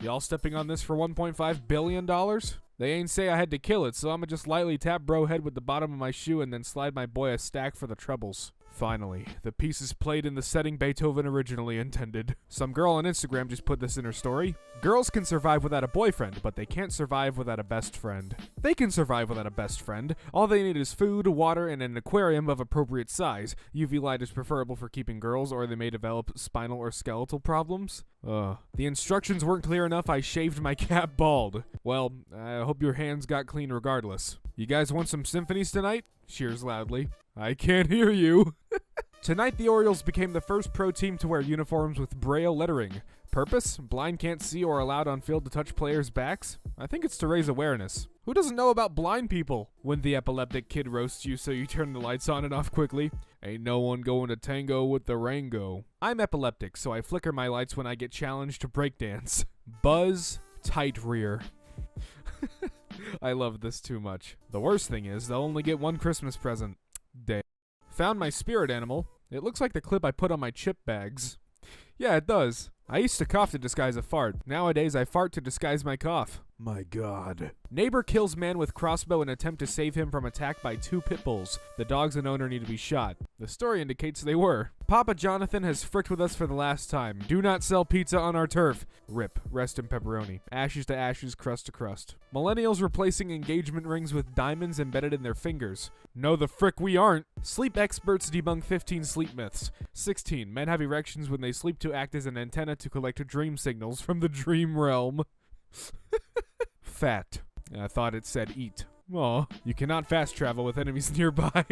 Y'all stepping on this for $1.5 billion? They ain't say I had to kill it, so I'ma just lightly tap bro head with the bottom of my shoe and then slide my boy a stack for the troubles. Finally, the piece is played in the setting Beethoven originally intended. Some girl on Instagram just put this in her story. Girls can survive without a boyfriend, but they can't survive without a best friend. They can survive without a best friend. All they need is food, water, and an aquarium of appropriate size. UV light is preferable for keeping girls, or they may develop spinal or skeletal problems. The instructions weren't clear enough, I shaved my cat bald. Well, I hope your hands got clean regardless. You guys want some symphonies tonight? Cheers loudly. I can't hear you. Tonight, the Orioles became the first pro team to wear uniforms with Braille lettering. Purpose? Blind can't see or allowed on field to touch players' backs? I think it's to raise awareness. Who doesn't know about blind people? When the epileptic kid roasts you so you turn the lights on and off quickly. Ain't no one going to tango with the Rango. I'm epileptic, so I flicker my lights when I get challenged to breakdance. Buzz tight rear. I love this too much. The worst thing is, they'll only get one Christmas present. Damn. Found my spirit animal. It looks like the clip I put on my chip bags. Yeah, it does. I used to cough to disguise a fart. Nowadays, I fart to disguise my cough. My God. Neighbor kills man with crossbow in attempt to save him from attack by 2 pit bulls. The dogs and owner need to be shot. The story indicates they were. Papa Jonathan has fricked with us for the last time. Do not sell pizza on our turf. Rip. Rest in pepperoni. Ashes to ashes, crust to crust. Millennials replacing engagement rings with diamonds embedded in their fingers. No, the frick we aren't. Sleep experts debunk 15 sleep myths. 16. Men have erections when they sleep to act as an antenna to collect dream signals from the dream realm. Fat. I thought it said eat. Aw, you cannot fast travel with enemies nearby.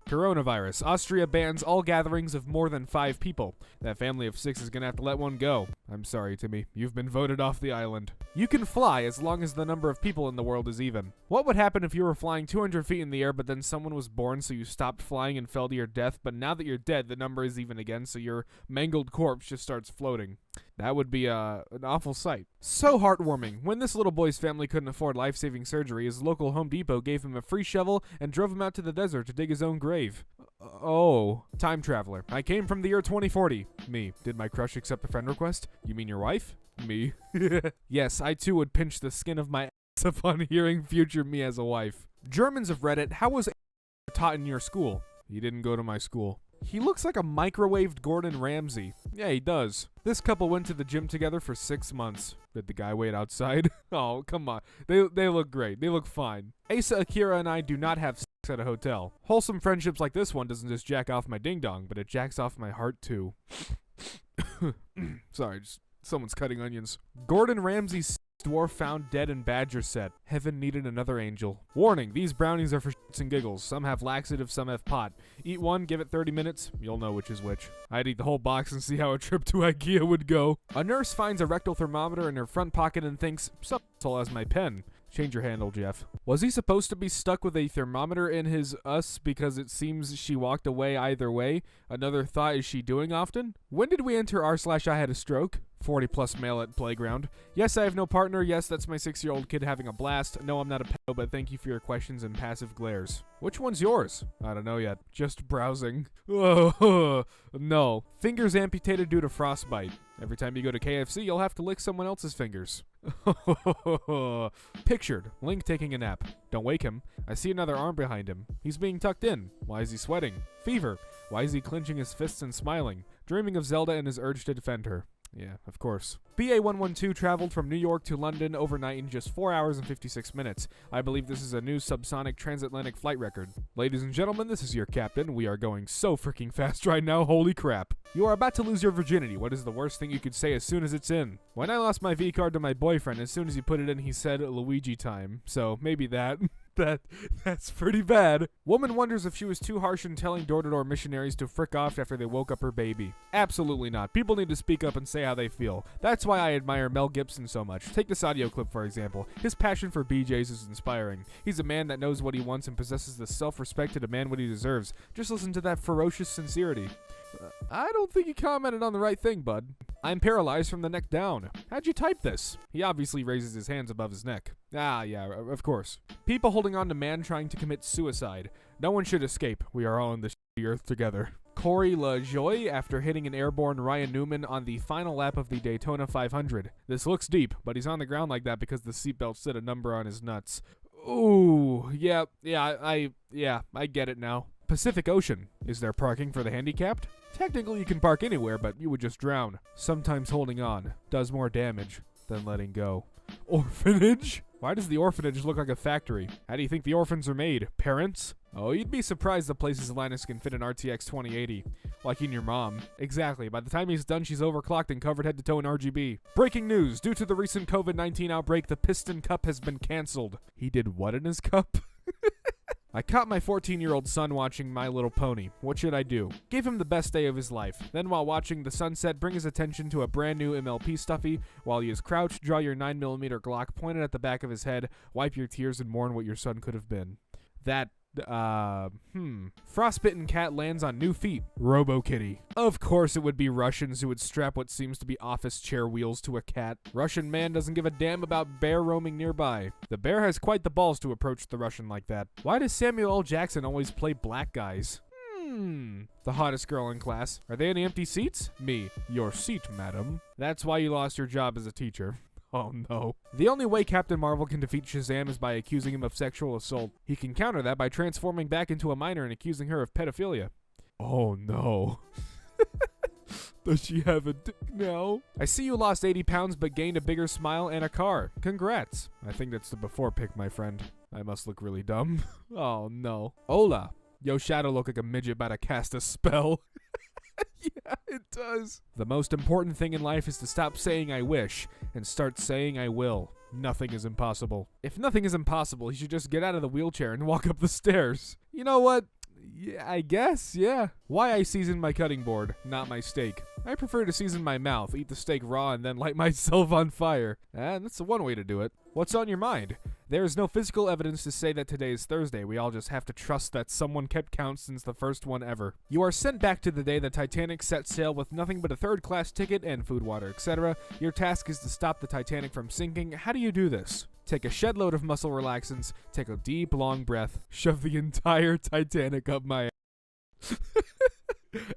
Coronavirus. Austria bans all gatherings of more than 5 people. That family of 6 is gonna have to let one go. I'm sorry, Timmy. You've been voted off the island. You can fly as long as the number of people in the world is even. What would happen if you were flying 200 feet in the air, but then someone was born so you stopped flying and fell to your death, but now that you're dead, the number is even again, so your mangled corpse just starts floating? That would be an awful sight. So heartwarming. When this little boy's family couldn't afford life-saving surgery, his local Home Depot gave him a free shovel and drove him out to the desert to dig his own grave. Oh. Time traveler. I came from the year 2040. Me. Did my crush accept a friend request? You mean your wife? Me. Yes, I too would pinch the skin of my ass upon hearing future me as a wife. Germans of Reddit, how was taught in your school? He didn't go to my school. He looks like a microwaved Gordon Ramsay. Yeah, he does. This couple went to the gym together for 6 months. Did the guy wait outside? Oh, come on. They look great. They look fine. Asa, Akira, and I do not have sex at a hotel. Wholesome friendships like this one doesn't just jack off my ding-dong, but it jacks off my heart too. Sorry, just someone's cutting onions. Gordon Ramsay's dwarf found dead in Badger set. Heaven needed another angel. Warning, these brownies are for shits and giggles. Some have laxative, some have pot. Eat one, give it 30 minutes, you'll know which is which. I'd eat the whole box and see how a trip to IKEA would go. A nurse finds a rectal thermometer in her front pocket and thinks, some asshole has my pen. Change your handle, Jeff. Was he supposed to be stuck with a thermometer in his us because it seems she walked away either way? Another thought, is she doing often? When did we enter r/I had a stroke? 40+ male at playground. Yes, I have no partner. Yes, that's my 6-year-old kid having a blast. No, I'm not a pedo, but thank you for your questions and passive glares. Which one's yours? I don't know yet. Just browsing. Oh, no. Fingers amputated due to frostbite. Every time you go to KFC, you'll have to lick someone else's fingers. Pictured. Link taking a nap. Don't wake him. I see another arm behind him. He's being tucked in. Why is he sweating? Fever. Why is he clenching his fists and smiling? Dreaming of Zelda and his urge to defend her. Yeah, of course. BA112 traveled from New York to London overnight in just 4 hours and 56 minutes. I believe this is a new subsonic transatlantic flight record. Ladies and gentlemen, this is your captain. We are going so freaking fast right now, holy crap. You are about to lose your virginity. What is the worst thing you could say as soon as it's in? When I lost my V-card to my boyfriend, as soon as he put it in, he said Luigi time. So maybe that. That's pretty bad. Woman wonders if she was too harsh in telling door-to-door missionaries to frick off after they woke up her baby. Absolutely not. People need to speak up and say how they feel. That's why I admire Mel Gibson so much. Take this audio clip, for example. His passion for BJs is inspiring. He's a man that knows what he wants and possesses the self-respect to demand what he deserves. Just listen to that ferocious sincerity. I don't think you commented on the right thing, bud. I'm paralyzed from the neck down. How'd you type this? He obviously raises his hands above his neck. Ah, yeah, of course. People holding on to man trying to commit suicide. No one should escape. We are all in this shitty earth together. Corey LaJoie after hitting an airborne Ryan Newman on the final lap of the Daytona 500. This looks deep, but he's on the ground like that because the seatbelt said a number on his nuts. Ooh, I get it now. Pacific Ocean. Is there parking for the handicapped? Technically you can park anywhere, but you would just drown. Sometimes holding on does more damage than letting go. Orphanage? Why does the orphanage look like a factory? How do you think the orphans are made? Parents? Oh, you'd be surprised the places Linus can fit an RTX 2080. Like in your mom. Exactly. By the time he's done, she's overclocked and covered head to toe in RGB. Breaking news. Due to the recent COVID-19 outbreak, the Piston Cup has been canceled. He did what in his cup? I caught my 14-year-old son watching My Little Pony. What should I do? Give him the best day of his life. Then while watching the sunset, bring his attention to a brand new MLP stuffy. While he is crouched, draw your 9mm Glock pointed at the back of his head, wipe your tears and mourn what your son could have been. Frostbitten cat lands on new feet. RoboKitty. Of course it would be Russians who would strap what seems to be office chair wheels to a cat. Russian man doesn't give a damn about bear roaming nearby. The bear has quite the balls to approach the Russian like that. Why does Samuel L. Jackson always play black guys? The hottest girl in class. Are there any empty seats? Me. Your seat, madam. That's why you lost your job as a teacher. Oh no. The only way Captain Marvel can defeat Shazam is by accusing him of sexual assault. He can counter that by transforming back into a minor and accusing her of pedophilia. Oh no. Does she have a dick now? I see you lost 80 pounds but gained a bigger smile and a car. Congrats. I think that's the before pic, my friend. I must look really dumb. Oh no. Hola. Yo, Shadow look like a midget about to cast a spell. Yeah, it does. The most important thing in life is to stop saying I wish and start saying I will. Nothing is impossible. If nothing is impossible, he should just get out of the wheelchair and walk up the stairs. You know what? Yeah, I guess, yeah. Why I season my cutting board, not my steak. I prefer to season my mouth, eat the steak raw, and then light myself on fire. And that's the one way to do it. What's on your mind? There is no physical evidence to say that today is Thursday. We all just have to trust that someone kept count since the first one ever. You are sent back to the day the Titanic set sail with nothing but a third-class ticket and food, water, etc. Your task is to stop the Titanic from sinking. How do you do this? Take a shed load of muscle relaxants, take a deep, long breath, shove the entire Titanic up my ass.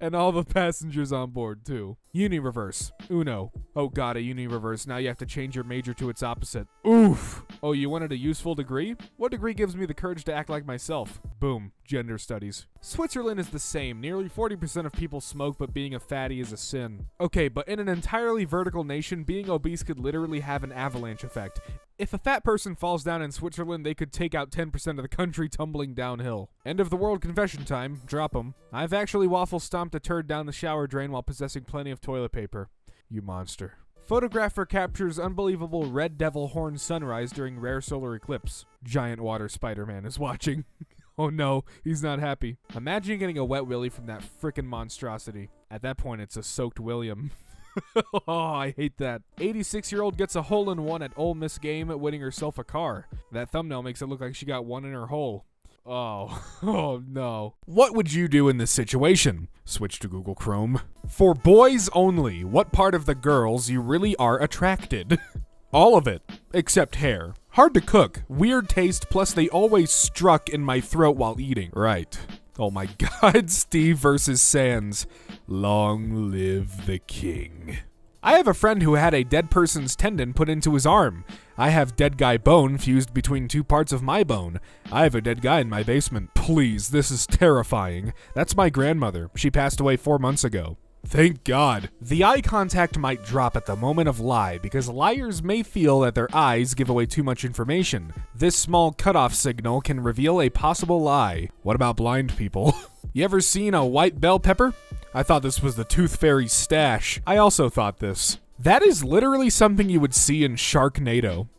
And all the passengers on board, too. Uni-reverse. Uno. Oh god, a uni-reverse. Now you have to change your major to its opposite. Oof. Oh, you wanted a useful degree? What degree gives me the courage to act like myself? Boom. Gender studies. Switzerland is the same. Nearly 40% of people smoke, but being a fatty is a sin. Okay, but in an entirely vertical nation, being obese could literally have an avalanche effect. If a fat person falls down in Switzerland, they could take out 10% of the country tumbling downhill. End of the world confession time. Drop 'em. I've actually waffle stomped a turd down the shower drain while possessing plenty of toilet paper. You monster. Photographer captures unbelievable red devil horn sunrise during rare solar eclipse. Giant water Spider-Man is watching. Oh no, he's not happy. Imagine getting a wet willy from that frickin' monstrosity. At that point, it's a soaked William. Oh, I hate that. 86-year-old gets a hole-in-one at Ole Miss game, winning herself a car. That thumbnail makes it look like she got one in her hole. Oh no. What would you do in this situation? Switch to Google Chrome. For boys only, what part of the girls you really are attracted? All of it, except hair. Hard to cook, weird taste, plus they always struck in my throat while eating. Right. Oh my god, Steve versus Sans. Long live the king. I have a friend who had a dead person's tendon put into his arm. I have dead guy bone fused between two parts of my bone. I have a dead guy in my basement. Please, this is terrifying. That's my grandmother. She passed away 4 months ago. Thank God. The eye contact might drop at the moment of lie because liars may feel that their eyes give away too much information. This small cutoff signal can reveal a possible lie. What about blind people? You ever seen a white bell pepper? I thought this was the Tooth Fairy's stash. I also thought this. That is literally something you would see in Sharknado.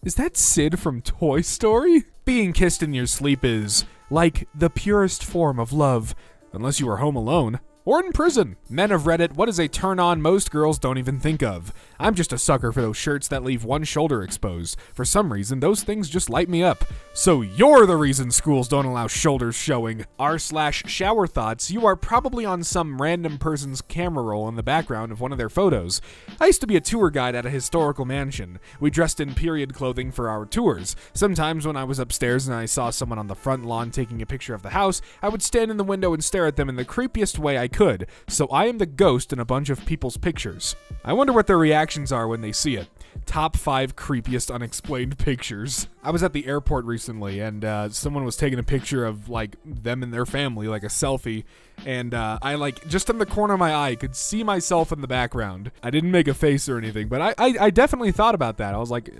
Is that Sid from Toy Story? Being kissed in your sleep is like the purest form of love, unless you are home alone. Or in prison. Men of Reddit, what is a turn-on most girls don't even think of? I'm just a sucker for those shirts that leave one shoulder exposed. For some reason, those things just light me up. So you're the reason schools don't allow shoulders showing. r/shower thoughts, you are probably on some random person's camera roll in the background of one of their photos. I used to be a tour guide at a historical mansion. We dressed in period clothing for our tours. Sometimes when I was upstairs and I saw someone on the front lawn taking a picture of the house, I would stand in the window and stare at them in the creepiest way I could, so I am the ghost in a bunch of people's pictures. I wonder what their reactions are when they see it. Top 5 creepiest unexplained pictures. I was at the airport recently, and someone was taking a picture of, like, them and their family, like a selfie, and I, like, just in the corner of my eye could see myself in the background. I didn't make a face or anything, but I definitely thought about that. I was like,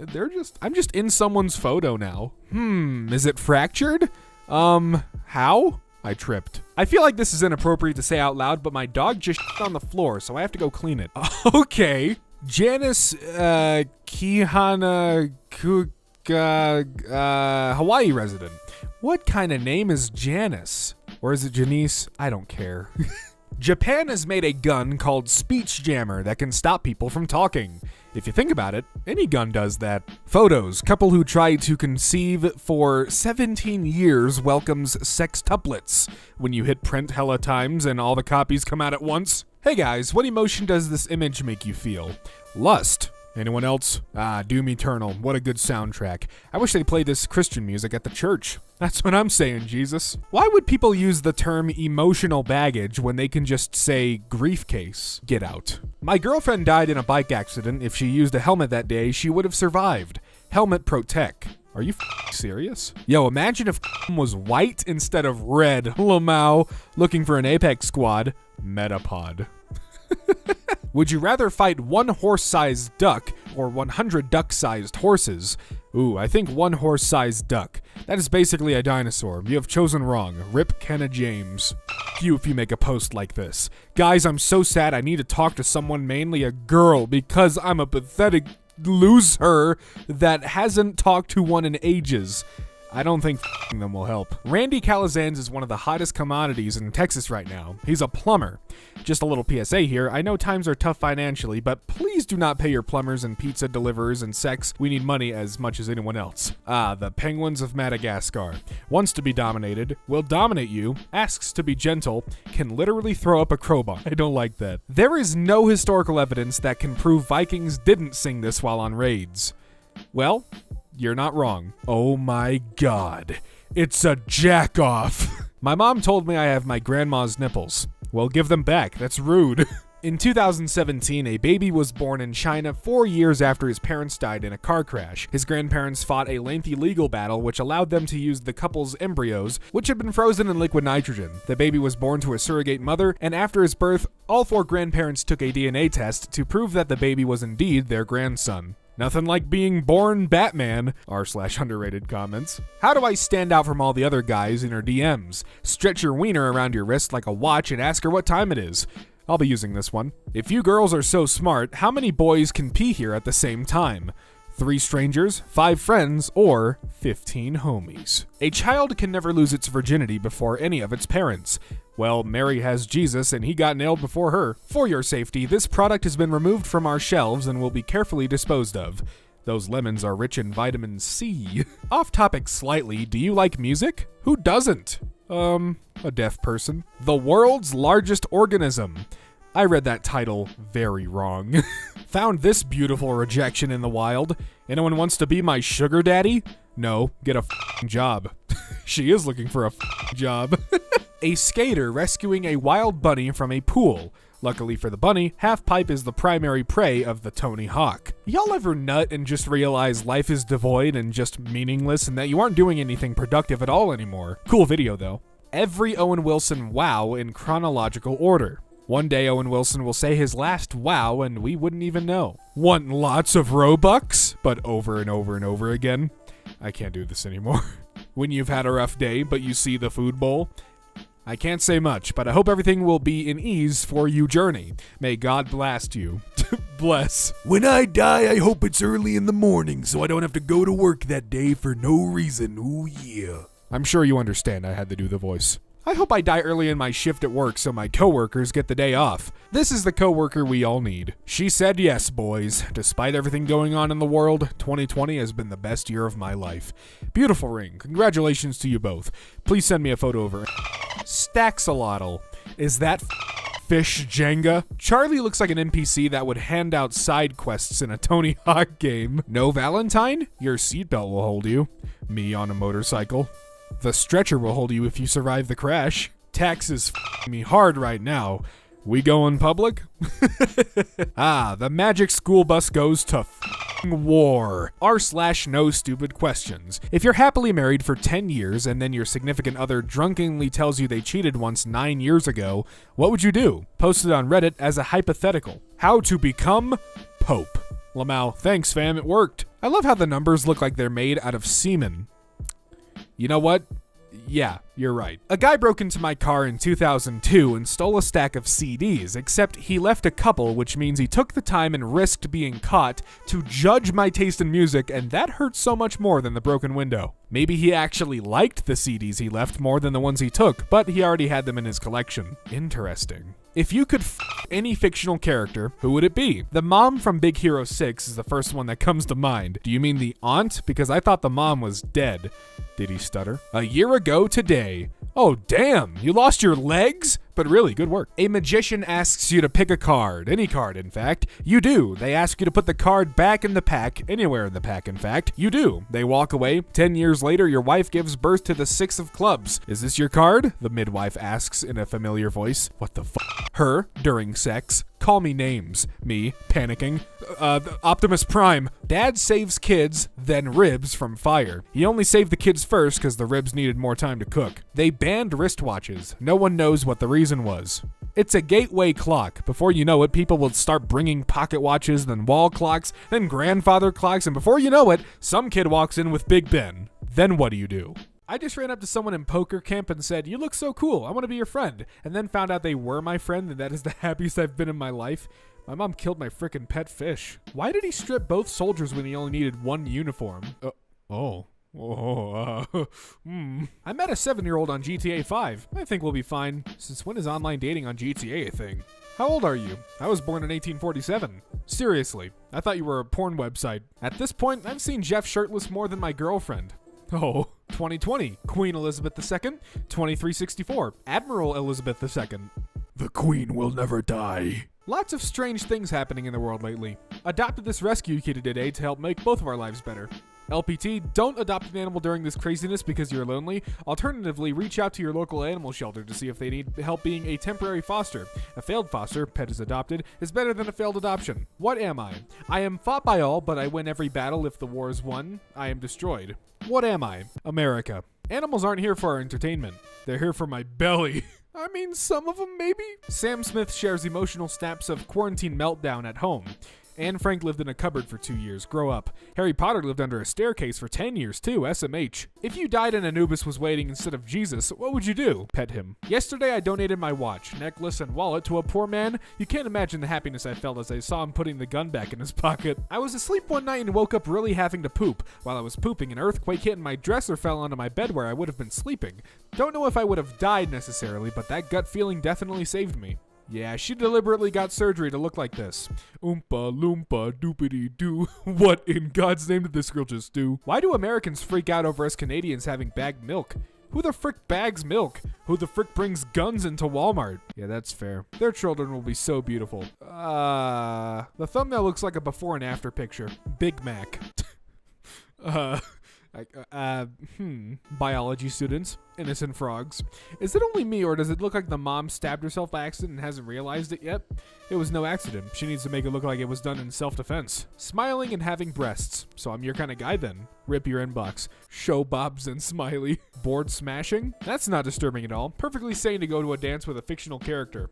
I'm just in someone's photo now. Is it fractured? How? I tripped. I feel like this is inappropriate to say out loud, but my dog just shit on the floor, so I have to go clean it. Okay. Janice, Kihana, Kuka, Hawaii resident. What kind of name is Janice? Or is it Janice? I don't care. Japan has made a gun called Speech Jammer that can stop people from talking. If you think about it, any gun does that. Photos. Couple who tried to conceive for 17 years welcomes sextuplets. When you hit print hella times and all the copies come out at once. Hey guys, what emotion does this image make you feel? Lust. Anyone else? Doom Eternal. What a good soundtrack. I wish they played this Christian music at the church. That's what I'm saying, Jesus. Why would people use the term emotional baggage when they can just say grief case? Get out. My girlfriend died in a bike accident. If she used a helmet that day, she would have survived. Helmet protect. Are you serious? Yo, imagine if was white instead of red. Lamau, looking for an Apex squad. Metapod. Would you rather fight one horse-sized duck or 100 duck-sized horses? Ooh, I think one horse-sized duck. That is basically a dinosaur. You have chosen wrong. Rip Kenna James. F you if you make a post like this. Guys, I'm so sad I need to talk to someone, mainly a girl, because I'm a pathetic loser that hasn't talked to one in ages. I don't think them will help. Randy Calazans is one of the hottest commodities in Texas right now. He's a plumber. Just a little PSA here. I know times are tough financially, but please do not pay your plumbers and pizza deliverers and sex. We need money as much as anyone else. The Penguins of Madagascar. Wants to be dominated, will dominate you, asks to be gentle, can literally throw up a crowbar. I don't like that. There is no historical evidence that can prove Vikings didn't sing this while on raids. Well, you're not wrong. Oh my god. It's a jack-off. My mom told me I have my grandma's nipples. Well, give them back. That's rude. In 2017, a baby was born in China 4 years after his parents died in a car crash. His grandparents fought a lengthy legal battle which allowed them to use the couple's embryos, which had been frozen in liquid nitrogen. The baby was born to a surrogate mother, and after his birth, all 4 grandparents took a DNA test to prove that the baby was indeed their grandson. Nothing like being born Batman, r/underrated comments. How do I stand out from all the other guys in her DMs? Stretch your wiener around your wrist like a watch and ask her what time it is. I'll be using this one. If you girls are so smart, how many boys can pee here at the same time? 3 strangers, 5 friends, or 15 homies. A child can never lose its virginity before any of its parents. Well, Mary has Jesus and he got nailed before her. For your safety, this product has been removed from our shelves and will be carefully disposed of. Those lemons are rich in vitamin C. Off topic slightly, do you like music? Who doesn't? A deaf person. The world's largest organism. I read that title very wrong. Found this beautiful rejection in the wild. Anyone wants to be my sugar daddy? No, get a job. She is looking for a job. A skater rescuing a wild bunny from a pool. Luckily for the bunny, half-pipe is the primary prey of the Tony Hawk. Y'all ever nut and just realize life is devoid and just meaningless and that you aren't doing anything productive at all anymore? Cool video though. Every Owen Wilson wow in chronological order. One day Owen Wilson will say his last wow and we wouldn't even know. Want lots of Robux? But over and over and over again. I can't do this anymore. When you've had a rough day but you see the food bowl. I can't say much, but I hope everything will be in ease for you journey. May God blast you. Bless. When I die, I hope it's early in the morning so I don't have to go to work that day for no reason. Ooh yeah. I'm sure you understand I had to do the voice. I hope I die early in my shift at work so my coworkers get the day off. This is the coworker we all need. She said yes, boys. Despite everything going on in the world, 2020 has been the best year of my life. Beautiful ring. Congratulations to you both. Please send me a photo of her. Staxolotl. Is that fish Jenga? Charlie looks like an NPC that would hand out side quests in a Tony Hawk game. No Valentine? Your seatbelt will hold you. Me on a motorcycle. The stretcher will hold you if you survive the crash. Taxes f***ing me hard right now. We going public? The magic school bus goes to f***ing war. R/no stupid questions. If you're happily married for 10 years and then your significant other drunkenly tells you they cheated once 9 years ago, what would you do? Post it on Reddit as a hypothetical. How to become Pope. Lamau, thanks fam, it worked. I love how the numbers look like they're made out of semen. You know what? Yeah, you're right. A guy broke into my car in 2002 and stole a stack of CDs, except he left a couple, which means he took the time and risked being caught to judge my taste in music, and that hurt so much more than the broken window. Maybe he actually liked the CDs he left more than the ones he took, but he already had them in his collection. Interesting. If you could any fictional character, who would it be? The mom from Big Hero 6 is the first one that comes to mind. Do you mean the aunt? Because I thought the mom was dead. Did he stutter? A year ago today. Oh, damn, you lost your legs? But really, good work. A magician asks you to pick a card, any card, in fact. You do. They ask you to put the card back in the pack, anywhere in the pack, in fact. You do. They walk away. 10 years later, your wife gives birth to the 6 of clubs. Is this your card? The midwife asks in a familiar voice. What the f***? Her, during sex. Call me names. Me, panicking. Optimus Prime. Dad saves kids, then ribs from fire. He only saved the kids first because the ribs needed more time to cook. They banned wristwatches. No one knows what the reason was. It's a gateway clock. Before you know it, people will start bringing pocket watches, then wall clocks, then grandfather clocks, and before you know it, some kid walks in with Big Ben. Then what do? I just ran up to someone in poker camp and said, "You look so cool, I want to be your friend," and then found out they were my friend, and that is the happiest I've been in my life. My mom killed my frickin' pet fish. Why did he strip both soldiers when he only needed one uniform? I met a 7-year-old on GTA 5. I think we'll be fine. Since when is online dating on GTA a thing? How old are you? I was born in 1847. Seriously, I thought you were a porn website. At this point, I've seen Jeff shirtless more than my girlfriend. 2020, Queen Elizabeth II, 2364, Admiral Elizabeth II. The Queen will never die. Lots of strange things happening in the world lately. Adopted this rescue kitty today to help make both of our lives better. LPT, don't adopt an animal during this craziness because you're lonely. Alternatively, reach out to your local animal shelter to see if they need help being a temporary foster. A failed foster, pet is adopted, is better than a failed adoption. What am I? I am fought by all, but I win every battle. If the war is won, I am destroyed. What am I? America. Animals aren't here for our entertainment. They're here for my belly. I mean, some of them maybe? Sam Smith shares emotional snaps of quarantine meltdown at home. Anne Frank lived in a cupboard for 2 years. Grow up. Harry Potter lived under a staircase for 10 years too. SMH. If you died and Anubis was waiting instead of Jesus, what would you do? Pet him. Yesterday I donated my watch, necklace, and wallet to a poor man. You can't imagine the happiness I felt as I saw him putting the gun back in his pocket. I was asleep one night and woke up really having to poop. While I was pooping, an earthquake hit and my dresser fell onto my bed where I would have been sleeping. Don't know if I would have died necessarily, but that gut feeling definitely saved me. Yeah, she deliberately got surgery to look like this. Oompa loompa doopity doo. What in God's name did this girl just do? Why do Americans freak out over us Canadians having bagged milk? Who the frick bags milk? Who the frick brings guns into Walmart? Yeah, that's fair. Their children will be so beautiful. The thumbnail looks like a before and after picture. Big Mac. Biology students, innocent frogs. Is it only me, or does it look like the mom stabbed herself by accident and hasn't realized it yet? It was no accident. She needs to make it look like it was done in self-defense. Smiling and having breasts. So I'm your kind of guy then. Rip your inbox. Show Bobs and Smiley. Board smashing? That's not disturbing at all. Perfectly sane to go to a dance with a fictional character.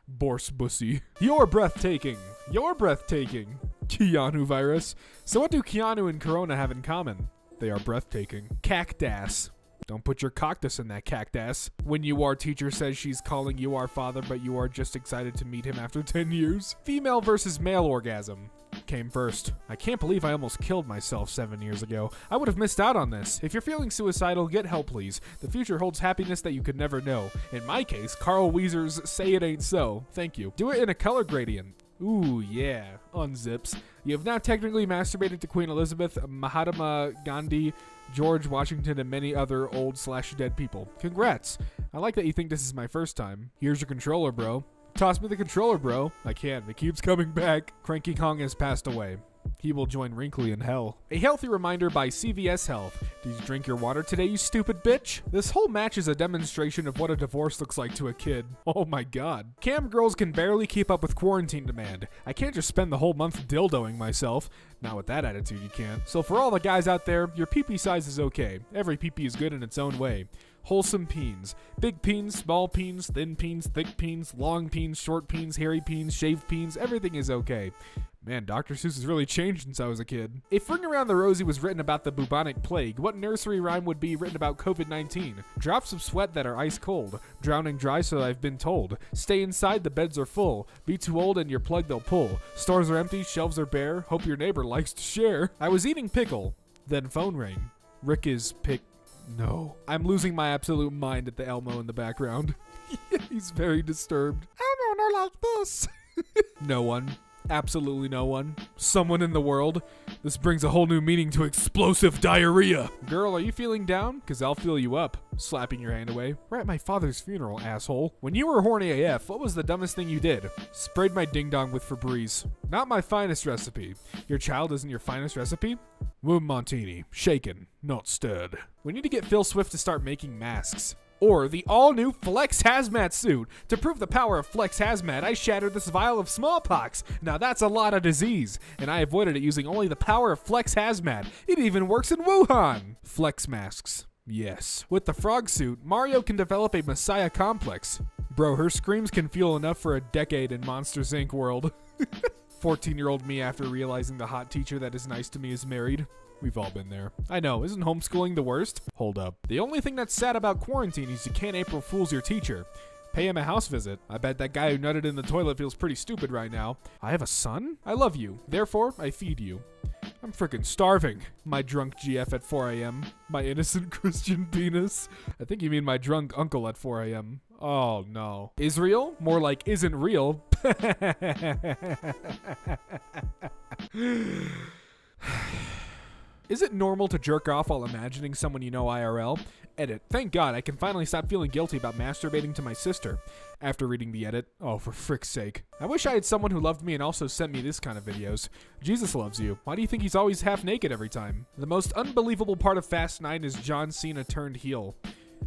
Borse bussy. You're breathtaking. You're breathtaking. Keanu virus. So what do Keanu and Corona have in common? They are breathtaking. Cactus. Don't put your cactus in that cactus. When your teacher says she's calling you our father, but you are just excited to meet him after 10 years. Female versus male orgasm. Came first. I can't believe I almost killed myself 7 years ago. I would have missed out on this. If you're feeling suicidal, get help please. The future holds happiness that you could never know. In my case, Carl Weezer's Say It Ain't So. Thank you. Do it in a color gradient. Ooh, yeah. Unzips. You have now technically masturbated to Queen Elizabeth, Mahatma Gandhi, George Washington, and many other old/dead people. Congrats. I like that you think this is my first time. Here's your controller, bro. Toss me the controller, bro. I can't. It keeps coming back. Cranky Kong has passed away. He will join Wrinkly in hell. A healthy reminder by CVS Health. Did you drink your water today, you stupid bitch? This whole match is a demonstration of what a divorce looks like to a kid. Oh my god. Cam girls can barely keep up with quarantine demand. I can't just spend the whole month dildoing myself. Not with that attitude, you can't. So for all the guys out there, your pee-pee size is okay. Every pee-pee is good in its own way. Wholesome peens. Big peens, small peens, thin peens, thick peens, long peens, short peens, hairy peens, shaved peens, everything is okay. Man, Dr. Seuss has really changed since I was a kid. If Ring Around the Rosie was written about the bubonic plague, what nursery rhyme would be written about COVID-19? Drops of sweat that are ice cold. Drowning dry, so I've been told. Stay inside, the beds are full. Be too old and your plug they'll pull. Stores are empty, shelves are bare. Hope your neighbor likes to share. I was eating pickle. Then phone rang. Rick is No. I'm losing my absolute mind at the Elmo in the background. He's very disturbed. Elmo, no like this. No one. Absolutely no one. Someone in the world. This brings a whole new meaning to explosive diarrhea. Girl, are you feeling down? Cause I'll fill you up. Slapping your hand away. We're at my father's funeral, asshole. When you were horny AF, what was the dumbest thing you did? Sprayed my ding-dong with Febreze. Not my finest recipe. Your child isn't your finest recipe? Womb Montini. Shaken, not stirred. We need to get Phil Swift to start making masks. Or the all-new Flex Hazmat suit. To prove the power of Flex Hazmat, I shattered this vial of smallpox. Now that's a lot of disease. And I avoided it using only the power of Flex Hazmat. It even works in Wuhan. Flex masks. Yes. With the frog suit, Mario can develop a messiah complex. Bro, her screams can fuel enough for a decade in Monsters Inc. world. 14-year-old me after realizing the hot teacher that is nice to me is married. We've all been there. I know, isn't homeschooling the worst? Hold up. The only thing that's sad about quarantine is you can't April Fool's your teacher. Pay him a house visit. I bet that guy who nutted in the toilet feels pretty stupid right now. I have a son? I love you. Therefore, I feed you. I'm frickin' starving. My drunk GF at 4 a.m. My innocent Christian penis. I think you mean my drunk uncle at 4 a.m. Oh no. Israel? More like isn't real. Is it normal to jerk off while imagining someone you know IRL? Edit. Thank God, I can finally stop feeling guilty about masturbating to my sister. After reading the edit. Oh, for frick's sake. I wish I had someone who loved me and also sent me this kind of videos. Jesus loves you. Why do you think he's always half naked every time? The most unbelievable part of Fast 9 is John Cena turned heel.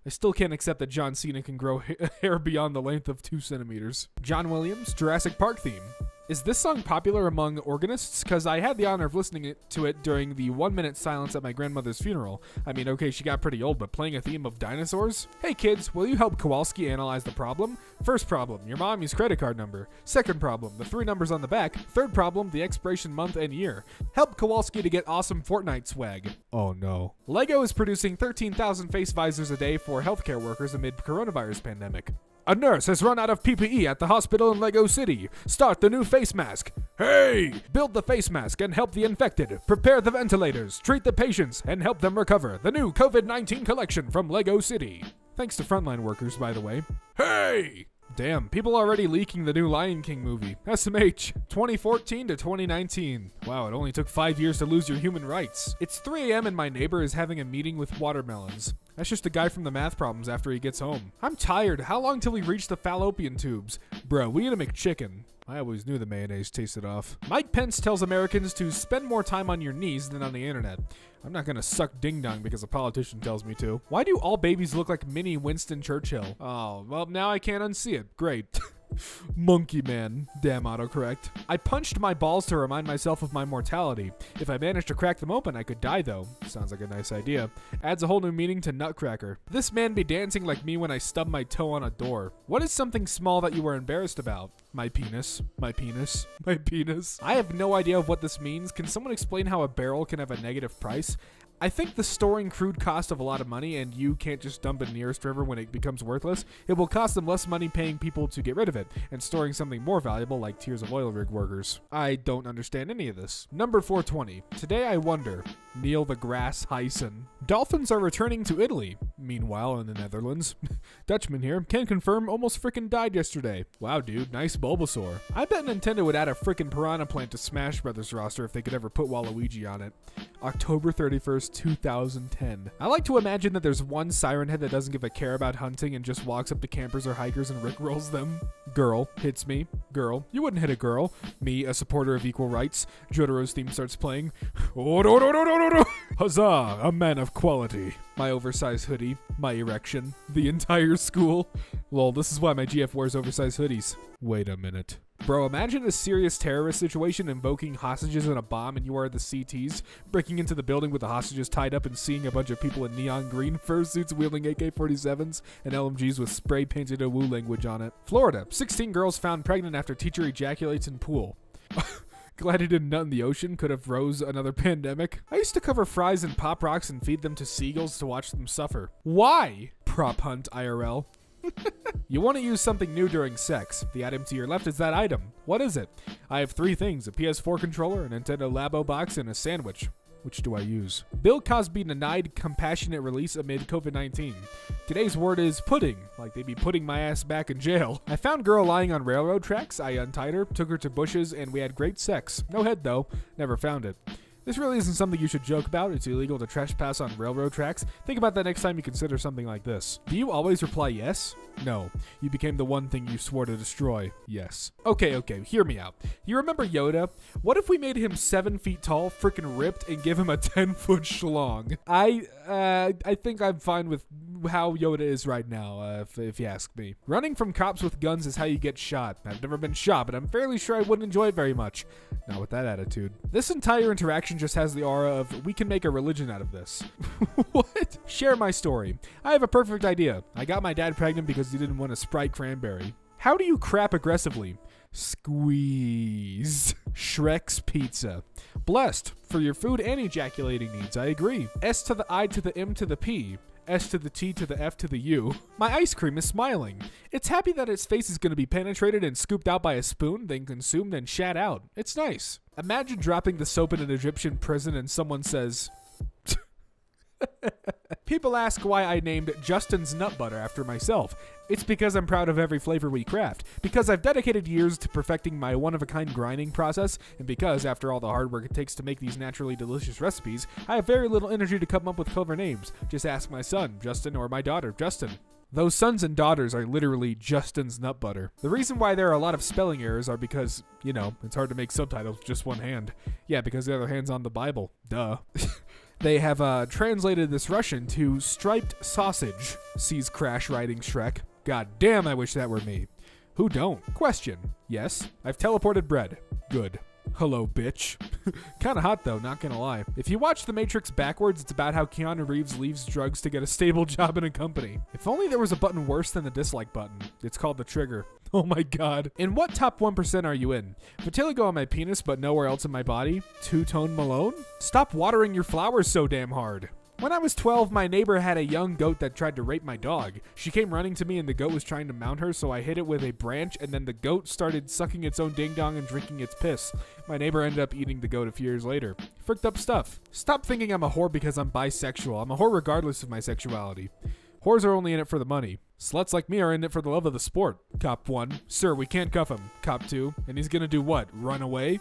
I still can't accept that John Cena can grow hair beyond the length of 2 centimeters. John Williams, Jurassic Park theme. Is this song popular among organists? Because I had the honor of listening to it during the 1-minute silence at my grandmother's funeral. I mean, okay, she got pretty old, but playing a theme of dinosaurs? Hey kids, will you help Kowalski analyze the problem? First problem, your mommy's credit card number. Second problem, the 3 numbers on the back. Third problem, the expiration month and year. Help Kowalski to get awesome Fortnite swag. Oh no. Lego is producing 13,000 face visors a day for healthcare workers amid coronavirus pandemic. A nurse has run out of PPE at the hospital in Lego City. Start the new face mask. Hey! Build the face mask and help the infected. Prepare the ventilators. Treat the patients and help them recover. The new COVID-19 collection from Lego City. Thanks to frontline workers, by the way. Hey! Damn, people already leaking the new Lion King movie. SMH, 2014 to 2019. Wow, it only took 5 years to lose your human rights. It's 3 a.m. and my neighbor is having a meeting with watermelons. That's just a guy from the math problems after he gets home. I'm tired. How long till we reach the fallopian tubes? Bro, we need a McChicken. I always knew the mayonnaise tasted off. Mike Pence tells Americans to spend more time on your knees than on the internet. I'm not gonna suck ding-dong because a politician tells me to. Why do all babies look like mini Winston Churchill? Oh, well, now I can't unsee it. Great. Monkey man. Damn autocorrect. I punched my balls to remind myself of my mortality. If I managed to crack them open, I could die though. Sounds like a nice idea. Adds a whole new meaning to nutcracker. This man be dancing like me when I stub my toe on a door. What is something small that you were embarrassed about? My penis. My penis. My penis. I have no idea of what this means. Can someone explain how a barrel can have a negative price? I think the storing crude cost of a lot of money, and you can't just dump it in the nearest river when it becomes worthless. It will cost them less money paying people to get rid of it, and storing something more valuable like tiers of oil rig workers. I don't understand any of this. Number 420. Today I wonder. Neil deGrasse Tyson. Dolphins are returning to Italy. Meanwhile, in the Netherlands. Dutchman here. Can confirm almost frickin' died yesterday. Wow, dude. Nice Bulbasaur. I bet Nintendo would add a frickin' Piranha Plant to Smash Brothers roster if they could ever put Waluigi on it. October 31st, 2010. I like to imagine that there's one siren head that doesn't give a care about hunting and just walks up to campers or hikers and rickrolls them. Girl hits me. Girl, you wouldn't hit a girl. Me, a supporter of equal rights. Jotaro's theme starts playing. Huzzah, a man of quality. My oversized hoodie, my erection, the entire school. Lol, this is why my GF wears oversized hoodies. Wait a minute. Bro, imagine a serious terrorist situation invoking hostages in a bomb and you are the CTs, breaking into the building with the hostages tied up and seeing a bunch of people in neon green fursuits wielding AK-47s and LMGs with spray painted a Wu language on it. Florida, 16 girls found pregnant after teacher ejaculates in pool. Glad he didn't nut in the ocean, could have rose another pandemic. I used to cover fries in Pop Rocks and feed them to seagulls to watch them suffer. Why? Prop hunt IRL. You want to use something new during sex. The item to your left is that item. What is it? I have 3 things, a PS4 controller, a Nintendo Labo box, and a sandwich. Which do I use? Bill Cosby denied compassionate release amid COVID-19. Today's word is pudding, like they be putting my ass back in jail. I found girl lying on railroad tracks. I untied her, took her to bushes, and we had great sex. No head though. Never found it. This really isn't something you should joke about. It's illegal to trespass on railroad tracks. Think about that next time you consider something like this. Do you always reply yes? No. You became the one thing you swore to destroy. Yes. Okay, hear me out. You remember Yoda? What if we made him 7 feet tall, freaking ripped, and give him a 10-foot schlong? I think I'm fine with how Yoda is right now, if you ask me. Running from cops with guns is how you get shot. I've never been shot, but I'm fairly sure I wouldn't enjoy it very much. Not with that attitude. This entire interaction just has the aura of, we can make a religion out of this. What? Share my story. I have a perfect idea. I got my dad pregnant because he didn't want a Sprite cranberry. How do you crap aggressively? Squeeze. Shrek's Pizza. Blessed for your food and ejaculating needs, I agree. S to the I to the M to the P. S to the T to the F to the U. My ice cream is smiling. It's happy that its face is going to be penetrated and scooped out by a spoon, then consumed and shat out. It's nice. Imagine dropping the soap in an Egyptian prison and someone says... People ask why I named Justin's Nut Butter after myself. It's because I'm proud of every flavor we craft, because I've dedicated years to perfecting my one-of-a-kind grinding process, and because, after all the hard work it takes to make these naturally delicious recipes, I have very little energy to come up with clever names. Just ask my son, Justin, or my daughter, Justin. Those sons and daughters are literally Justin's Nut Butter. The reason why there are a lot of spelling errors are because, you know, it's hard to make subtitles with just one hand. Yeah, because the other hand's on the Bible. Duh. They have translated this Russian to striped sausage. Sees Crash riding Shrek. God damn, I wish that were me. Who don't? Question. Yes, I've teleported bread. Good. Hello, bitch. Kinda hot though, not gonna lie. If you watch The Matrix backwards, it's about how Keanu Reeves leaves drugs to get a stable job in a company. If only there was a button worse than the dislike button. It's called the trigger. Oh my god. In what top 1% are you in? Vitiligo on my penis but nowhere else in my body? Two-tone Malone? Stop watering your flowers so damn hard. When I was 12, my neighbor had a young goat that tried to rape my dog. She came running to me and the goat was trying to mount her, so I hit it with a branch and then the goat started sucking its own ding-dong and drinking its piss. My neighbor ended up eating the goat a few years later. Fricked up stuff. Stop thinking I'm a whore because I'm bisexual. I'm a whore regardless of my sexuality. Whores are only in it for the money. Sluts like me are in it for the love of the sport. Cop 1. Sir, we can't cuff him. Cop 2. And he's gonna do what? Run away?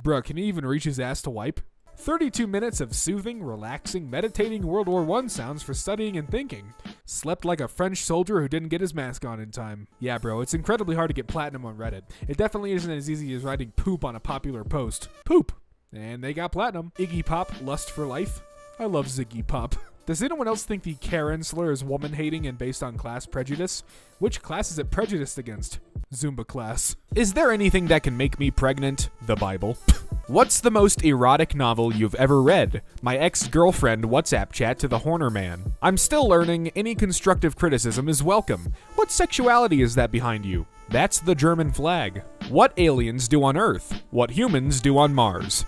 Bruh, can he even reach his ass to wipe? 32 minutes of soothing, relaxing, meditating World War I sounds for studying and thinking. Slept like a French soldier who didn't get his mask on in time. Yeah, bro, it's incredibly hard to get platinum on Reddit. It definitely isn't as easy as writing poop on a popular post. Poop! And they got platinum. Iggy Pop, Lust for Life. I love Ziggy Pop. Does anyone else think the Karen slur is woman-hating and based on class prejudice? Which class is it prejudiced against? Zumba class. Is there anything that can make me pregnant? The Bible. What's the most erotic novel you've ever read? My ex-girlfriend WhatsApp chat to the Horner Man. I'm still learning. Any constructive criticism is welcome. What sexuality is that behind you? That's the German flag. What aliens do on Earth? What humans do on Mars?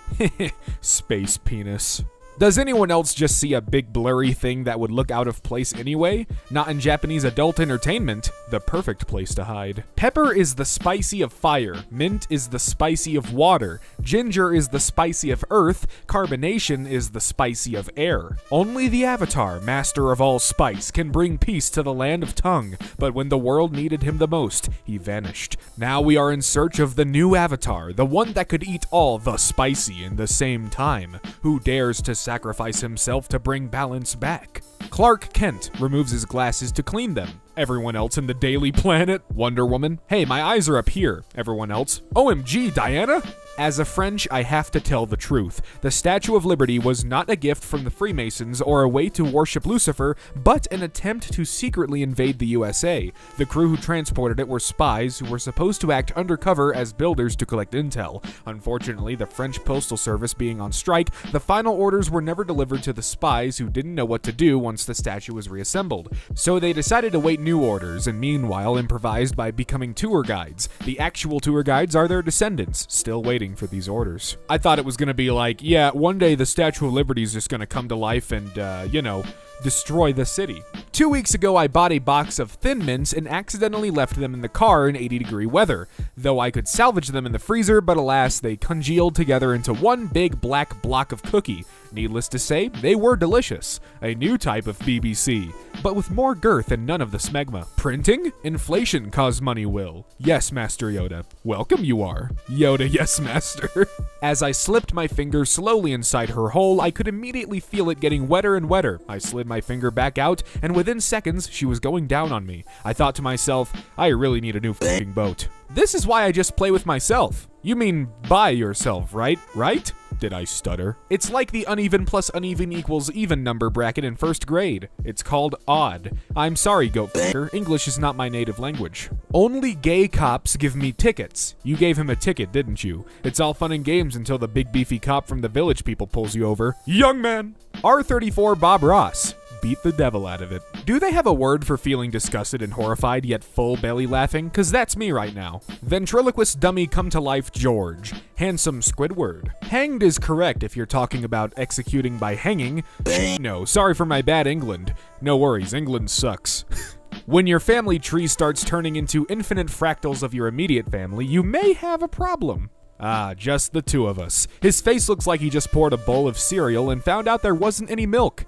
Space penis. Does anyone else just see a big blurry thing that would look out of place anyway? Not in Japanese adult entertainment, the perfect place to hide. Pepper is the spicy of fire, mint is the spicy of water, ginger is the spicy of earth, carbonation is the spicy of air. Only the Avatar, master of all spice, can bring peace to the land of tongue, but when the world needed him the most, he vanished. Now we are in search of the new Avatar, the one that could eat all the spicy in the same time. Who dares to sacrifice himself to bring balance back. Clark Kent removes his glasses to clean them. Everyone else in the Daily Planet. Wonder Woman. Hey, my eyes are up here. Everyone else. OMG, Diana? As a French, I have to tell the truth. The Statue of Liberty was not a gift from the Freemasons or a way to worship Lucifer, but an attempt to secretly invade the USA. The crew who transported it were spies who were supposed to act undercover as builders to collect intel. Unfortunately, the French Postal Service being on strike, the final orders were never delivered to the spies who didn't know what to do once the statue was reassembled. So they decided to wait new orders, and meanwhile improvised by becoming tour guides. The actual tour guides are their descendants, still waiting for these orders. I thought it was gonna be like, yeah, one day the Statue of Liberty is just gonna come to life and, destroy the city. 2 weeks ago, I bought a box of Thin Mints and accidentally left them in the car in 80-degree weather. Though I could salvage them in the freezer, but alas, they congealed together into one big black block of cookie. Needless to say, they were delicious. A new type of BBC, but with more girth and none of the smegma. Printing? Inflation caused money will. Yes, Master Yoda. Welcome you are. Yoda, yes, Master. As I slipped my finger slowly inside her hole, I could immediately feel it getting wetter and wetter. I slid my finger back out, and within seconds, she was going down on me. I thought to myself, I really need a new f***ing boat. This is why I just play with myself. You mean by yourself, right? Right? Did I stutter? It's like the uneven plus uneven equals even number bracket in first grade. It's called odd. I'm sorry, goat fucker. English is not my native language. Only gay cops give me tickets. You gave him a ticket, didn't you? It's all fun and games until the big beefy cop from the Village People pulls you over. Young man! R34 Bob Ross. Beat the devil out of it. Do they have a word for feeling disgusted and horrified yet full belly laughing? Cause that's me right now. Ventriloquist dummy come to life George. Handsome Squidward. Hanged is correct if you're talking about executing by hanging. No, sorry for my bad England. No worries, England sucks. When your family tree starts turning into infinite fractals of your immediate family, you may have a problem. Ah, just the two of us. His face looks like he just poured a bowl of cereal and found out there wasn't any milk.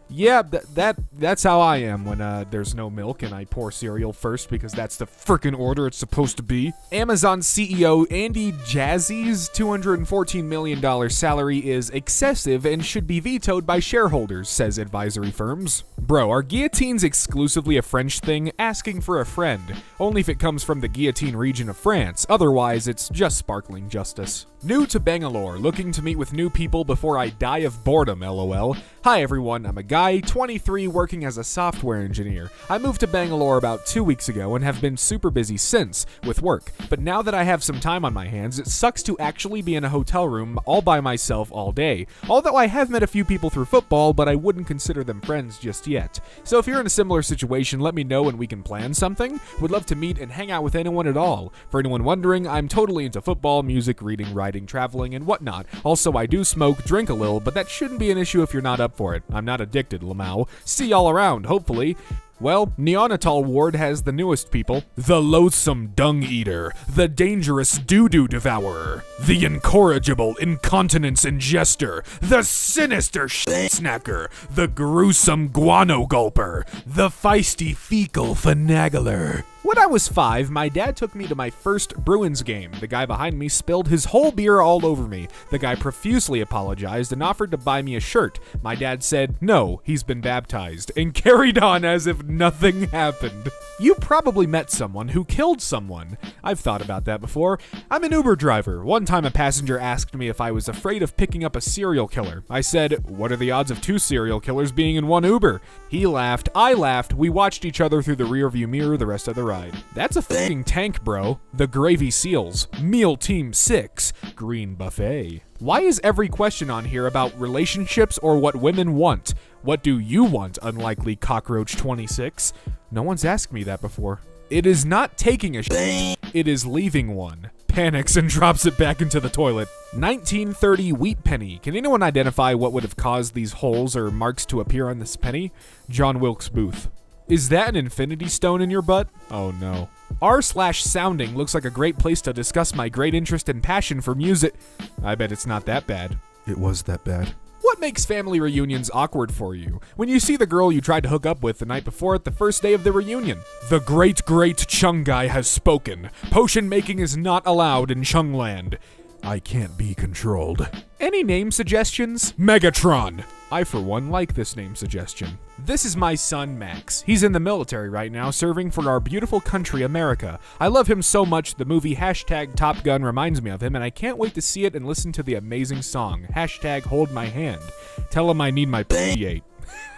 Yeah, that's how I am when there's no milk and I pour cereal first because that's the frickin' order it's supposed to be. Amazon CEO Andy Jassy's $214 million salary is excessive and should be vetoed by shareholders, says advisory firms. Bro, are guillotines exclusively a French thing? Asking for a friend. Only if it comes from the guillotine region of France. Otherwise, it's just sparkling justice. New to Bangalore, looking to meet with new people before I die of boredom, lol. Hi everyone, I'm a guy, 23, working as a software engineer. I moved to Bangalore about 2 weeks ago and have been super busy since, with work. But now that I have some time on my hands, it sucks to actually be in a hotel room all by myself all day. Although I have met a few people through football, but I wouldn't consider them friends just yet. So if you're in a similar situation, let me know and we can plan something. Would love to meet and hang out with anyone at all. For anyone wondering, I'm totally into football, music, reading, writing, traveling, and whatnot. Also, I do smoke, drink a little, but that shouldn't be an issue if you're not up for it. I'm not addicted, Lamau. See y'all around, hopefully. Well, Neanderthal Ward has the newest people. The loathsome dung eater, the dangerous doo-doo devourer, the incorrigible incontinence ingester, the sinister snacker, the gruesome guano gulper, the feisty fecal finagler. When I was 5, my dad took me to my first Bruins game. The guy behind me spilled his whole beer all over me. The guy profusely apologized and offered to buy me a shirt. My dad said, no, he's been baptized, and carried on as if nothing happened. You probably met someone who killed someone. I've thought about that before. I'm an Uber driver. One time a passenger asked me if I was afraid of picking up a serial killer. I said, what are the odds of 2 serial killers being in one Uber? He laughed, I laughed, we watched each other through the rearview mirror the rest of the ride. That's a fucking tank, bro. The Gravy Seals. Meal Team 6. Green Buffet. Why is every question on here about relationships or what women want? What do you want, unlikely cockroach 26? No one's asked me that before. It is not taking a shit. It is leaving one. Panics and drops it back into the toilet. 1930 wheat penny. Can anyone identify what would have caused these holes or marks to appear on this penny? John Wilkes Booth. Is that an infinity stone in your butt? Oh no. R/sounding looks like a great place to discuss my great interest and passion for music. I bet it's not that bad. It was that bad. What makes family reunions awkward for you? When you see the girl you tried to hook up with the night before at the first day of the reunion. The great Chung guy has spoken. Potion making is not allowed in Chungland. I can't be controlled. Any name suggestions? Megatron. I, for one, like this name suggestion. This is my son, Max. He's in the military right now, serving for our beautiful country, America. I love him so much, the movie #Top Gun reminds me of him, and I can't wait to see it and listen to the amazing song. #Hold my hand. Tell him I need my P8.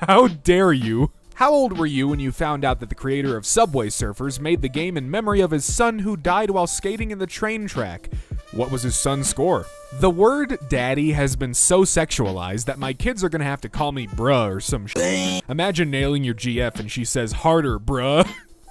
How dare you? How old were you when you found out that the creator of Subway Surfers made the game in memory of his son who died while skating in the train track? What was his son's score? The word daddy has been so sexualized that my kids are gonna have to call me bruh or some shit. Imagine nailing your GF and she says harder, bruh.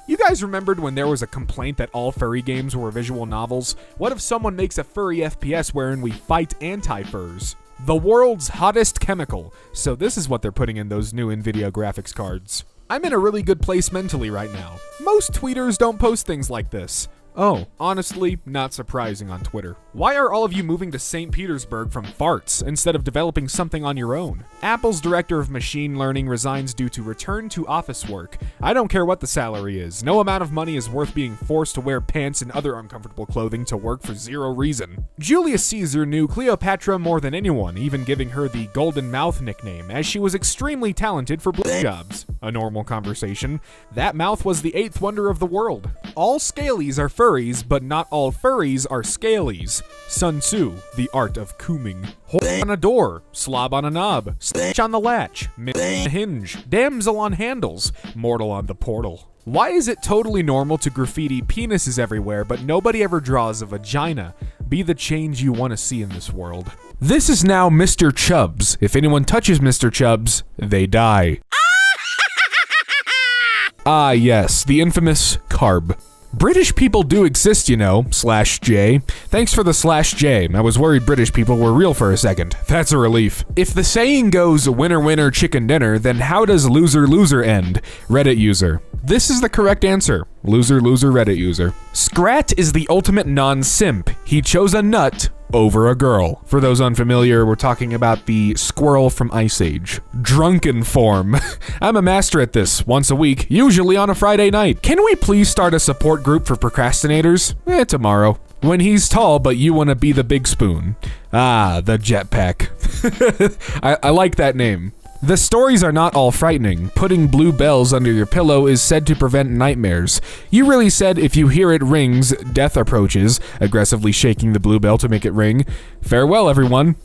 You guys remembered when there was a complaint that all furry games were visual novels? What if someone makes a furry FPS wherein we fight anti-furs? The world's hottest chemical. So this is what they're putting in those new NVIDIA graphics cards. I'm in a really good place mentally right now. Most tweeters don't post things like this. Oh, honestly, not surprising on Twitter. Why are all of you moving to St. Petersburg from farts instead of developing something on your own? Apple's director of machine learning resigns due to return to office work. I don't care what the salary is. No amount of money is worth being forced to wear pants and other uncomfortable clothing to work for zero reason. Julius Caesar knew Cleopatra more than anyone, even giving her the Golden Mouth nickname, as she was extremely talented for blowjobs. A normal conversation. That mouth was the 8th wonder of the world. All scalies are furries, but not all furries are scalies. Sun Tzu, the art of cooming. Hole on a door, slob on a knob, stitch on the latch, on a hinge, damsel on handles, mortal on the portal. Why is it totally normal to graffiti penises everywhere, but nobody ever draws a vagina? Be the change you want to see in this world. This is now Mr. Chubbs. If anyone touches Mr. Chubbs, they die. Ah yes, the infamous carb. British people do exist, you know, /J. Thanks for the /J. I was worried British people were real for a second. That's a relief. If the saying goes winner winner chicken dinner, then how does loser loser end? Reddit user. This is the correct answer. Loser loser Reddit user. Scrat is the ultimate non-simp. He chose a nut over a girl. For those unfamiliar, we're talking about the squirrel from Ice Age. Drunken form. I'm a master at this, once a week, usually on a Friday night. Can we please start a support group for procrastinators? Tomorrow. When he's tall, but you want to be the big spoon. Ah, the jetpack. I like that name. The stories are not all frightening. Putting blue bells under your pillow is said to prevent nightmares. You really said if you hear it rings, death approaches, aggressively shaking the blue bell to make it ring. Farewell, everyone.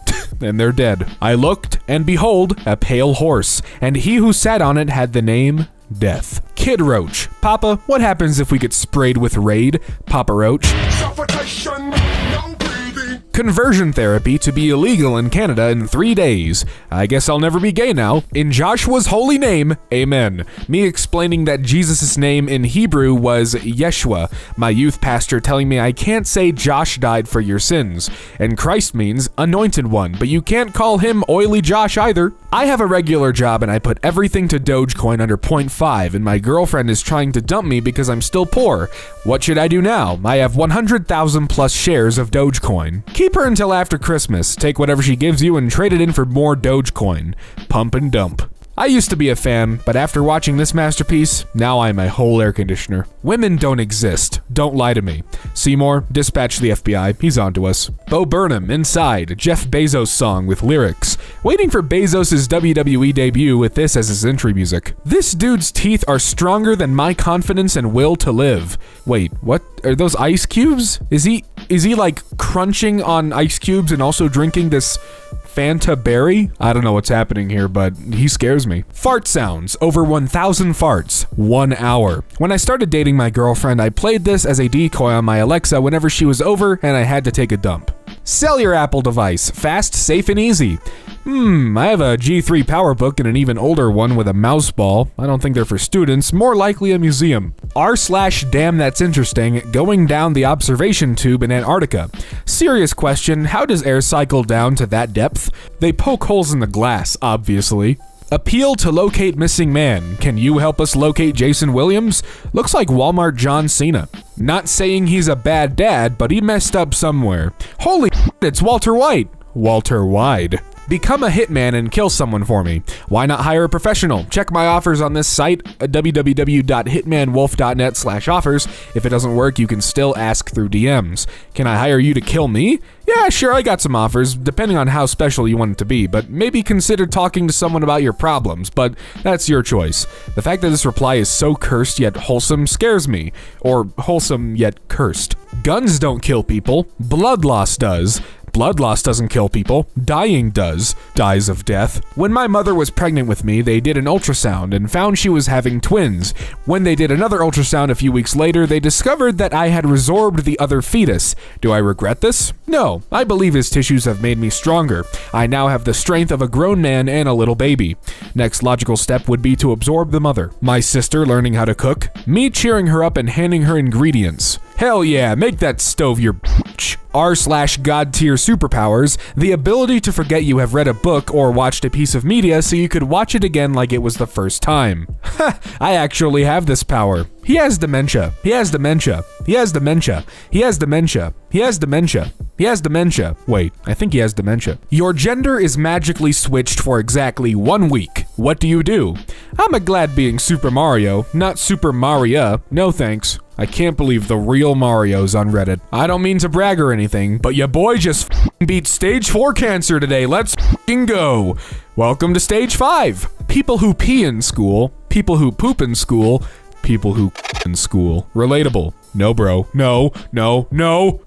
And they're dead. I looked, and behold, a pale horse, and he who sat on it had the name Death. Kid Roach. Papa, what happens if we get sprayed with Raid? Papa Roach. Suffocation, no breathing. Conversion therapy to be illegal in Canada in 3 days. I guess I'll never be gay now. In Joshua's holy name, amen. Me explaining that Jesus' name in Hebrew was Yeshua. My youth pastor telling me I can't say Josh died for your sins. And Christ means anointed one, but you can't call him oily Josh either. I have a regular job and I put everything to Dogecoin under 0.5 and my girlfriend is trying to dump me because I'm still poor. What should I do now? I have 100,000 plus shares of Dogecoin. Keep her until after Christmas. Take whatever she gives you and trade it in for more Dogecoin. Pump and dump. I used to be a fan, but after watching this masterpiece, now I'm a whole air conditioner. Women don't exist. Don't lie to me. Seymour, dispatch the FBI. He's onto us. Bo Burnham, Inside, Jeff Bezos song with lyrics. Waiting for Bezos' WWE debut with this as his entry music. This dude's teeth are stronger than my confidence and will to live. Wait, what? Are those ice cubes? Is he like crunching on ice cubes and also drinking this Fanta berry? I don't know what's happening here, but he scares me. Fart sounds. Over 1,000 farts. 1 hour. When I started dating my girlfriend, I played this as a decoy on my Alexa whenever she was over and I had to take a dump. Sell your Apple device. Fast, safe, and easy. I have a G3 PowerBook and an even older one with a mouse ball. I don't think they're for students, more likely a museum. R/damn that's interesting, going down the observation tube in Antarctica. Serious question, how does air cycle down to that depth? They poke holes in the glass, obviously. Appeal to locate missing man. Can you help us locate Jason Williams? Looks like Walmart John Cena. Not saying he's a bad dad, but he messed up somewhere. Holy it's Walter White. Walter Wide. Become a hitman and kill someone for me. Why not hire a professional? Check my offers on this site, www.hitmanwolf.net/offers. If it doesn't work, you can still ask through DMs. Can I hire you to kill me? Yeah, sure, I got some offers, depending on how special you want it to be, but maybe consider talking to someone about your problems, but that's your choice. The fact that this reply is so cursed yet wholesome scares me, or wholesome yet cursed. Guns don't kill people, blood loss does. Blood loss doesn't kill people, dying does. Dies of death. When my mother was pregnant with me, they did an ultrasound and found she was having twins. When they did another ultrasound a few weeks later, they discovered that I had resorbed the other fetus. Do I regret this? No, I believe his tissues have made me stronger. I now have the strength of a grown man and a little baby. Next logical step would be to absorb the mother. My sister learning how to cook, me cheering her up and handing her ingredients. Hell yeah, make that stove your bitch. R/God tier superpowers, the ability to forget you have read a book or watched a piece of media so you could watch it again like it was the first time. Ha, I actually have this power. He has dementia. He has dementia. He has dementia. He has dementia. He has dementia. He has dementia. Wait, I think he has dementia. Your gender is magically switched for exactly 1 week. What do? I'm a glad being Super Mario, not Super Maria. No thanks. I can't believe the real Mario's on Reddit. I don't mean to brag or anything, but ya boy just beat stage 4 cancer today. Let's go. Welcome to stage 5. People who pee in school, people who poop in school, people who in school. Relatable. No, bro. No.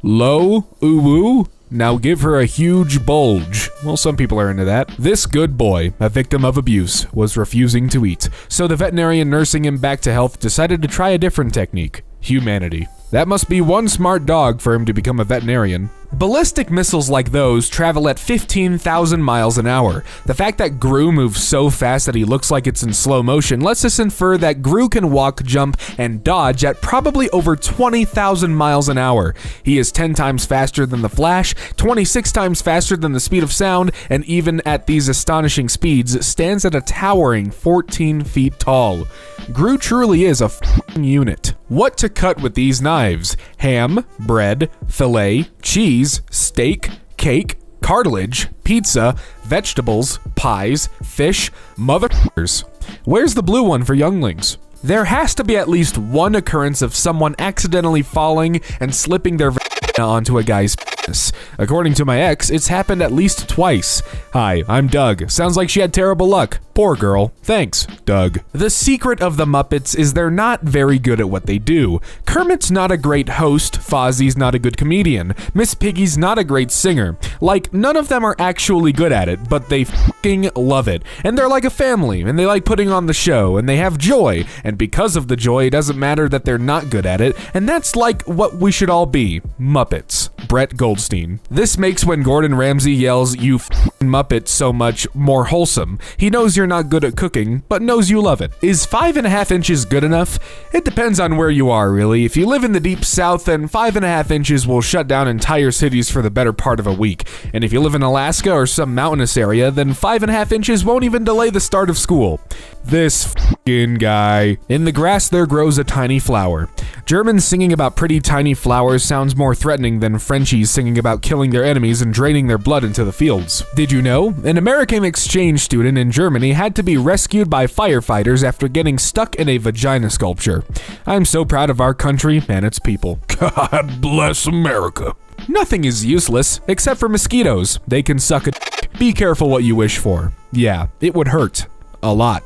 Low, ooh. Now give her a huge bulge. Well, some people are into that. This good boy, a victim of abuse, was refusing to eat. So the veterinarian nursing him back to health decided to try a different technique. Humanity. That must be one smart dog for him to become a veterinarian. Ballistic missiles like those travel at 15,000 miles an hour. The fact that Gru moves so fast that he looks like it's in slow motion lets us infer that Gru can walk, jump, and dodge at probably over 20,000 miles an hour. He is 10 times faster than the Flash, 26 times faster than the speed of sound, and even at these astonishing speeds, stands at a towering 14 feet tall. Gru truly is a f***ing unit. What to cut with these knives? Ham, bread, filet, cheese, steak, cake, cartilage, pizza, vegetables, pies, fish, motherfuckers. Where's the blue one for younglings? There has to be at least one occurrence of someone accidentally falling and slipping their onto a guy's penis. According to my ex, it's happened at least twice. Hi, I'm Doug. Sounds like she had terrible luck. Poor girl. Thanks, Doug. The secret of the Muppets is they're not very good at what they do. Kermit's not a great host, Fozzie's not a good comedian, Miss Piggy's not a great singer. Like, none of them are actually good at it, but they f***ing love it. And they're like a family, and they like putting on the show, and they have joy, and because of the joy, it doesn't matter that they're not good at it, and that's like what we should all be, Muppets. Brett Goldstein. This makes when Gordon Ramsay yells, "You f***ing Muppet," so much more wholesome. He knows you're not good at cooking, but knows you love it. Is 5.5 inches good enough? It depends on where you are, really. If you live in the deep south, then 5.5 inches will shut down entire cities for the better part of a week. And if you live in Alaska or some mountainous area, then 5.5 inches won't even delay the start of school. This f***ing guy. In the grass there grows a tiny flower. Germans singing about pretty tiny flowers sounds more threatening than Frenchies singing about killing their enemies and draining their blood into the fields. Did you know? An American exchange student in Germany had to be rescued by firefighters after getting stuck in a vagina sculpture. I'm so proud of our country and its people. God bless America. Nothing is useless, except for mosquitoes. They can suck a dick. Be careful what you wish for. Yeah, it would hurt. A lot.